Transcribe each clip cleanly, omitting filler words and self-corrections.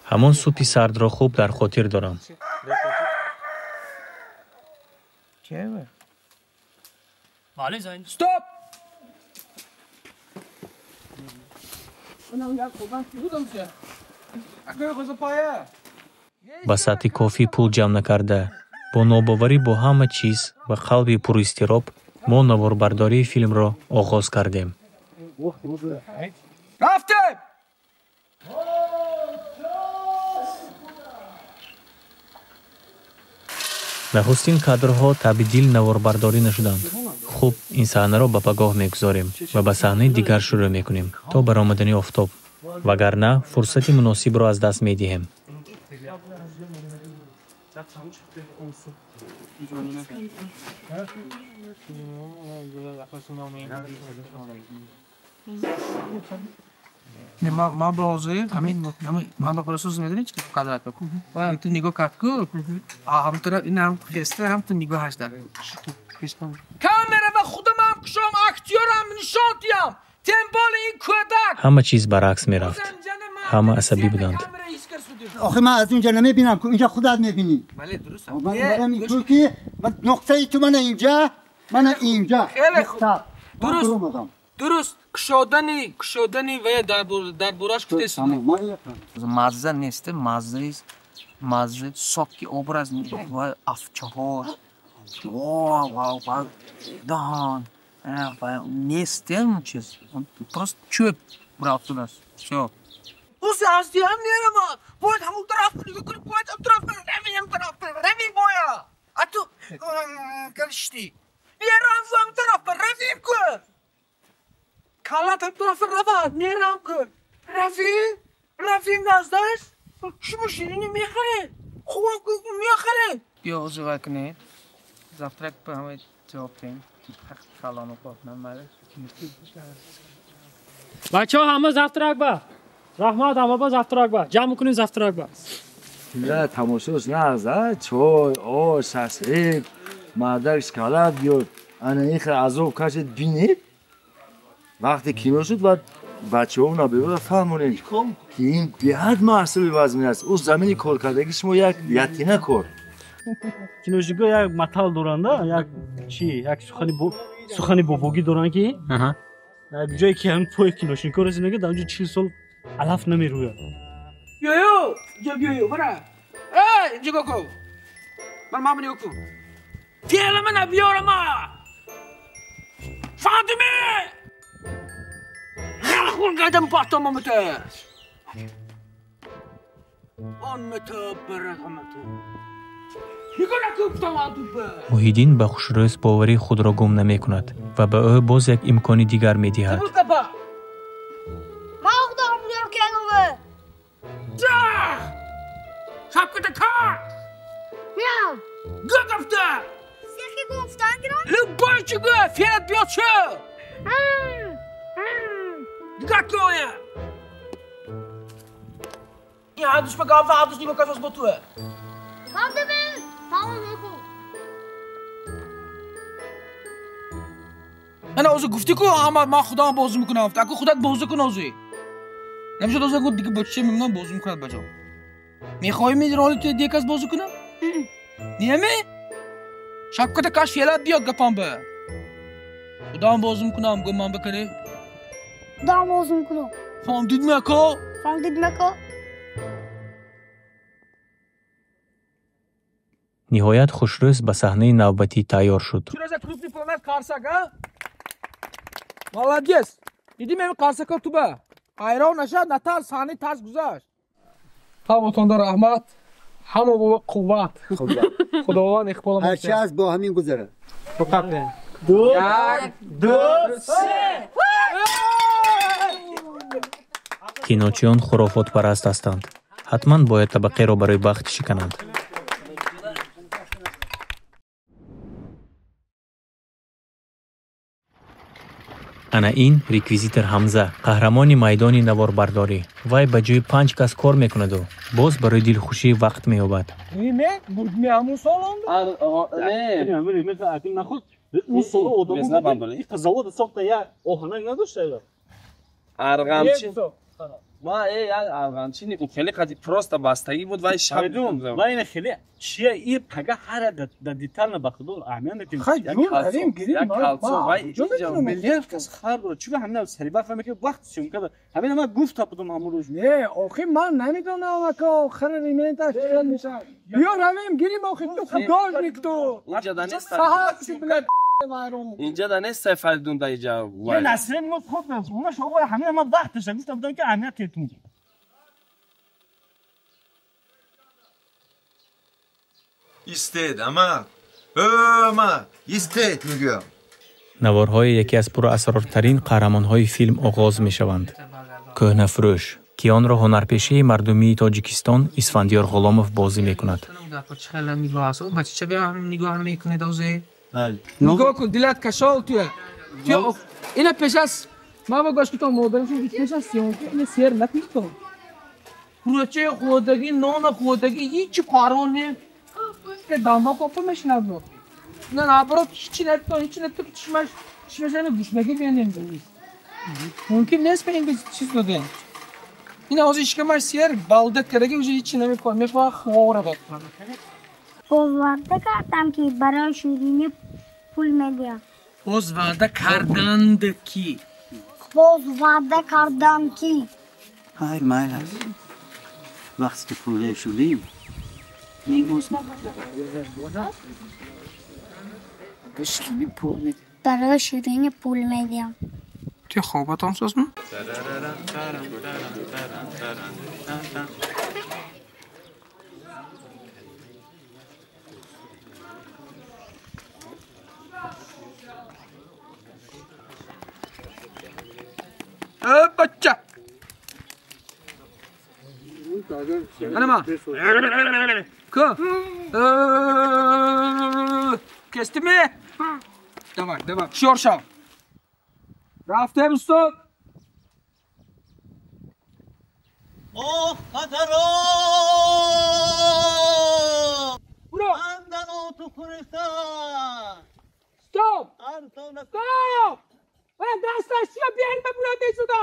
همان سوپی سرد را خوب در خاطر دارم. Stop! با ساعتی کافی پول جمع نکرده با ناباوری با همه چیز و قلبی پر اضطراب ما نواربرداری فیلم را آغاز کردیم. رفتیم! نخستین کادرها تبدیل نواربرداری نشدند. خوب این صحنه را به پگاه میگذاریم و به صحنه دیگر شروع میکنیم تا برآمدن آفتاب، وگرنه فرصت مناسب را از دست میدهیم. ما بازی همین ما پروسس میدونی چی کادر بکن و هم تو نگاه کرد کو هم تو این هم خسته هم تو نگاهش داره کامera و خودم هم کشم اکتیورم نشانتیم تمبال این کودک همه چیز برعکس میرفت. همه عصبی بودند. آخه من از اینجا نمیبینم که اینجا خودت میبینی. بله درست من اینطور که نقطه ای تو من اینجا خیلی خوب درست کشادنی و در برش کتیست مزه نیست مزه ساکی obraz و افچهار واو دهان و نیست اون چیز پروست چوب براتون است شو اوزی هستی هم نیرم باید همون طرف نگاه کنی باید هم طرف رویم باید اتو گلشتی نیرم هم طرف رویم کن کالات هم طرف روید نیرم کن رویم نزدش شما شیرینی میخره خوب میخره بیا اوزی وکنید زفترک به همه جواب دیم خلانو پاکنم بله بچه ها همه زفترک با رحمت همه با زفترک با جمع کنید زفترک با نه تماشاش نه چای آش حسیب مردکش کلت بیاد انا ایخ عذاب کشت بینید وقتی کیمو شد و بچه ها اونا ببید فهمونید که این بیاد محصولی وزمین است او زمینی کار کردگیش ما یک یتینه کار киношига як матал доранда як чи як сухани бобоги доранд ки як ҷое ки ҳам пои киношинко расинаga дар онҷо 40 сол алаф намерояд yo бара инҷо ко ман мабни оку филм набиёрама фатиме хун гадам патомамата он мета барахамата محیدین به خوشرویس باوری خود را گم نمی کند و به او باز یک امکانی دیگر می دهد. انا اوزی گفتی که من خودم بازی میکنم اگه خودت بازی کن اوزی نمیشه اوزی گفت دیگه بچه میمونم بازی میکنم بجا میخوای میدیر حالی توی دیگه کس بازی کنم نیمی شبکت کاش فیلت بیاد گپام به خودم بازی میکنم گم من بکنی خودم بازی میکنم فهمدید مکا نهایت خوشرویس به صحنه نوبتی تیار شد. молодец دیدی من قرصکا تو به حیران نشد نتر صحنه ترس گذاشت همتون در رحمت همه با قوت خداوند اقبال هر چی از با همین گذره فقط دو سه کینوچیان خرافات پرست هستند. حتما باید طبقه را برای بخت شکنند. انا این ریکویزیتر حمزه قهرمان میدان نواربرداری وای به جای 5 کس کار میکند و باز برای دلخوشی وقت مییابد. اون سال آدم بود این قضاوت ساخته یا آهنگ نداشته ارغمچین ما ارغمچین این خیلی قدی پروست بستگی بود و شب و این خیلی چیه این پگه هر در دیتال نبخدول اهمیت نتیم یک کالسون و اینجا ملیار کس خر بود چون همین سری بفهمه که وقت شوم که همین ما گفت تا بدم همون روز نه آخه من نمیدونم که آخر ریمنت چی میشه بیا رویم گیریم آخه تو خداش میکتو اینجا دانست صحت بلد اینجا دانست فردون دا اینجا یه نسرین ما خود نست اون شما همین ما وقتش گفتم بدم که اهمیت تیتون ایستید اما ایستید میگم. نوارهای یکی از پراسرارترین قهرمان‌های فیلم آغاز می‌شوند. کهنه‌فروش که آن را هنرپیشه مردمی تاجیکستان اسفندیار غلامov بازی می‌کند. نگاه کن دلت کشال توی این پیش از ما با گوش تو مادرم پیش از سیون این سیر نپیش کن پروچه خودگی نان خودگی هیچ کارو نه که داما کوپمش نبود نه نبرو هیچ نتو چیش نه گوش میگی ببینیم ممکن نیست به این چیز بده این ازش که ما سیر بالدت کرده وجود هیچ نمیکنه میفهم خواره بکنه وعده کردم که برای شیرینی پول میدیم. باز وعده کردند کی؟ باز وعده کردم کی؟ های مایل هست وقتی که پوله شدیم میگوز برای شیرینی پول میدیم. توی خوابت هم ساز من؟ بچه انا ما که کستیمی دمک شور شو رفته بستو اوه خطرو برو اندن تو کورستان ستوب ستوب من دستش یا بیاین به بلاده شده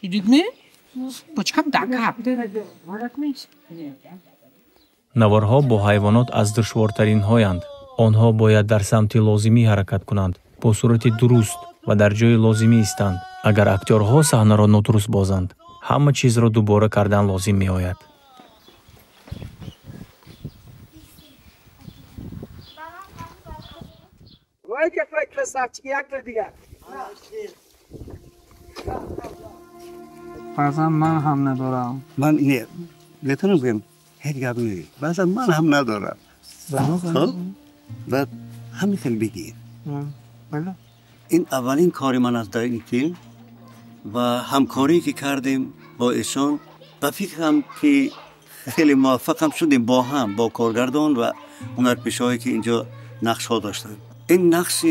دیدید می؟ بچکم دکب نوارها با حیوانات از دشوارترین هایند. آنها باید در سمت لازمی حرکت کنند، با صورت درست و در جای لازمی ایستند. اگر اکتورها صحنه را نادرست بازند، همه چیز را دوباره کردن لازم می آید. وای که فکر ساچی یک دیگه بازم من هم ندارم. من نه بهتون بگم هیچ گپ نیست بازم من هم ندارم خب و همین خیلی بگیر این اولین کار من از در این فیلم و همکاری که کردیم با ایشان و فکرم که خیلی موفق هم شدیم با کارگردان و هنرپیشه‌هایی که اینجا نقش ها داشتن. این نقش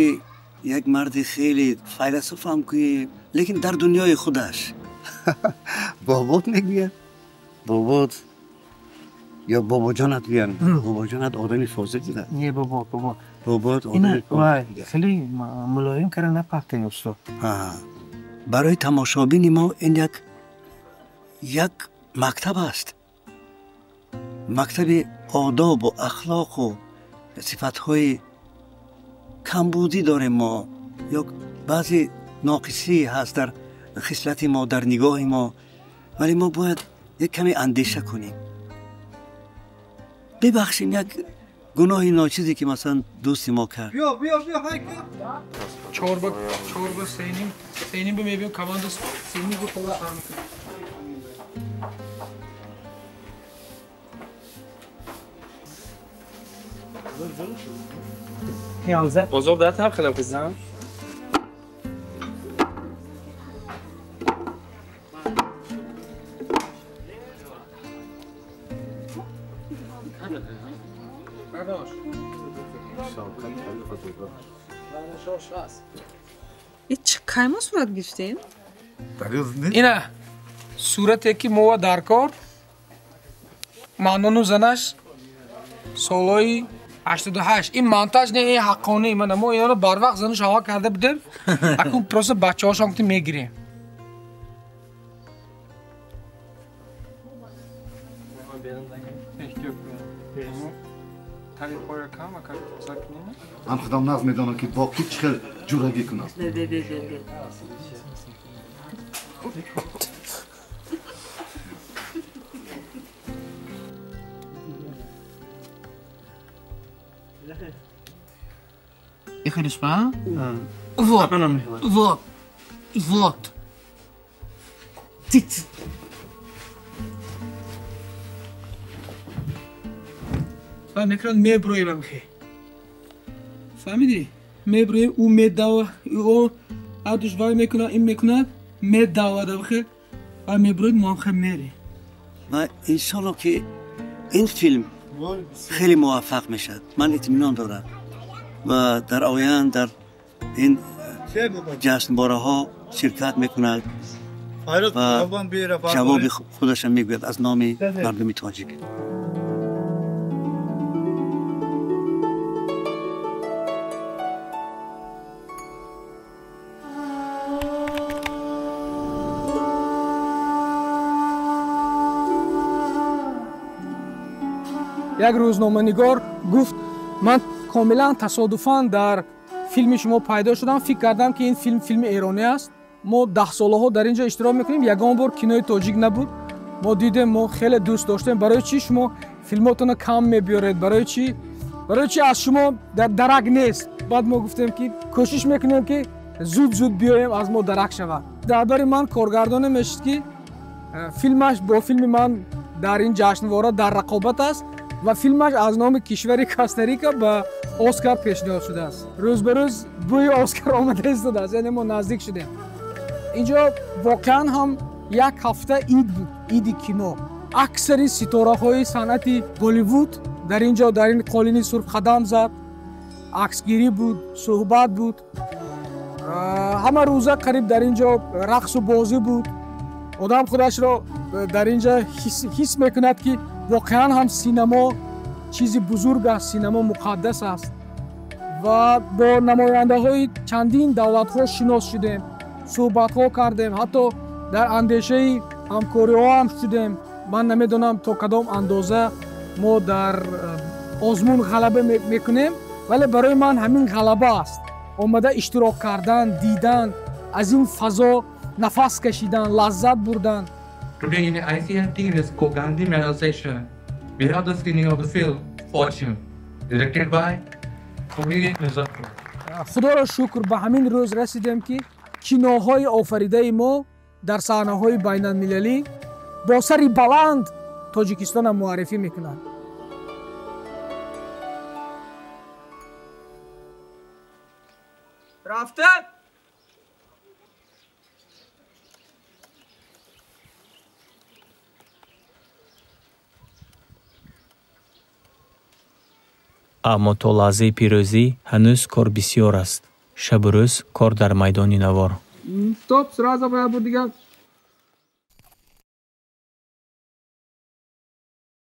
یک مرد خیلی فیلسوف هم که لیکن در دنیای خودش بابات میگه بابات یا بابا جانت بیان بابا جانت آدمی فاضلی ده نه بابات آدمی وای خیلی ملایم کردن نپاکتین استاد. برای تماشابین ما این یک مکتب است، مکتب آداب و اخلاق و صفتهای کمبودی داریم ما یا بعضی ناقصی هست در خصلت ما در نگاه ما، ولی ما باید یک کمی اندیشه کنیم ببخشیم یک گناه ناچیزی که مثلا دوستی ما کرد. بیا چوربا سینیم به میبیم کماند سینی رو خواه خواهم کنم بازار در طرف خیلم کزم این چه کایما صورت گشتین؟ اینه صورت یکی موه درکار مانونو زنش سالای 88 این مانتاژ نه این حقانه من ما اینا رو بر وقت زنش هوا کرده بودیم اكون پروسه بچه‌هاش هم میگیریم هم خدام ناز میدونم که با کی چخل جورگی کنم Ich kann Spaß? Вот. Вот. Вот. Тит. فهمیدی میبرویم که فهمیدی میبرویم او میداوا او آدوش وای میکنه این میکنه میداوا دبخه و میبرویم ما هم میری و انشالله که این فیلم خیلی موفق میشه من اطمینان دارم و در آینده در این جشنواره ها شرکت میکند و جواب خودش میگوید از نام مردم تاجیک. یک روزنامه‌نگار گفت من کاملا تصادفاً در فیلم شما پیدا شدم فکر کردم که این فیلم ایرانی است ما 10 سالها در اینجا اشتراک میکنیم یگان بار کینوی تاجیک نبود ما دیدیم ما خیلی دوست داشتیم برای چی شما فیلماتون رو کم میبیارید برای چی از شما در درک نیست بعد ما گفتیم که کوشش میکنیم که زود بیایم از ما درک شود درباره من کارگردان میشد که فیلمش با فیلم من در این جشنواره در رقابت است و فیلمش از نام کشور کاستاریکا به اسکار پیشنهاد شده است روز به روز بوی اسکار آمده است یعنی ما نزدیک شدیم اینجا واقعا هم یک هفته عید بود عید کینو اکثر ستاره های صنعت هالیوود در اینجا در این قالین سرخ قدم زد عکسگیری بود صحبت بود همه روزه قریب در اینجا رقص و بازی بود آدم خودش را در اینجا حس میکند که واقعا هم سینما چیزی بزرگ است سینما مقدس است و با نماینده های چندین دولت ها شناس شدیم صحبت ها کردیم حتی در اندیشه همکاری ها هم شدیم من نمیدونم تا کدام اندازه ما در آزمون غلبه میکنیم ولی برای من همین غلبه است آمده اشتراک کردن دیدن از این فضا نفس کشیدن لذت بردن Today in the ICF team is Gandhi Medal session. We have the screening of the film Fortune, directed by comedian Muzaffer. خدا را شکر به همین روز رسیدیم که کینوهای آفریده ما در صحنه‌های بین‌المللی با سری بلند تاجیکستان معرفی میکنند. رفته؟ аммо то лаҳзаи пирӯзӣ ҳанӯз кор бисёр аст шабу рӯз кор дар майдони навор Стоп, сразу бояд буд дигар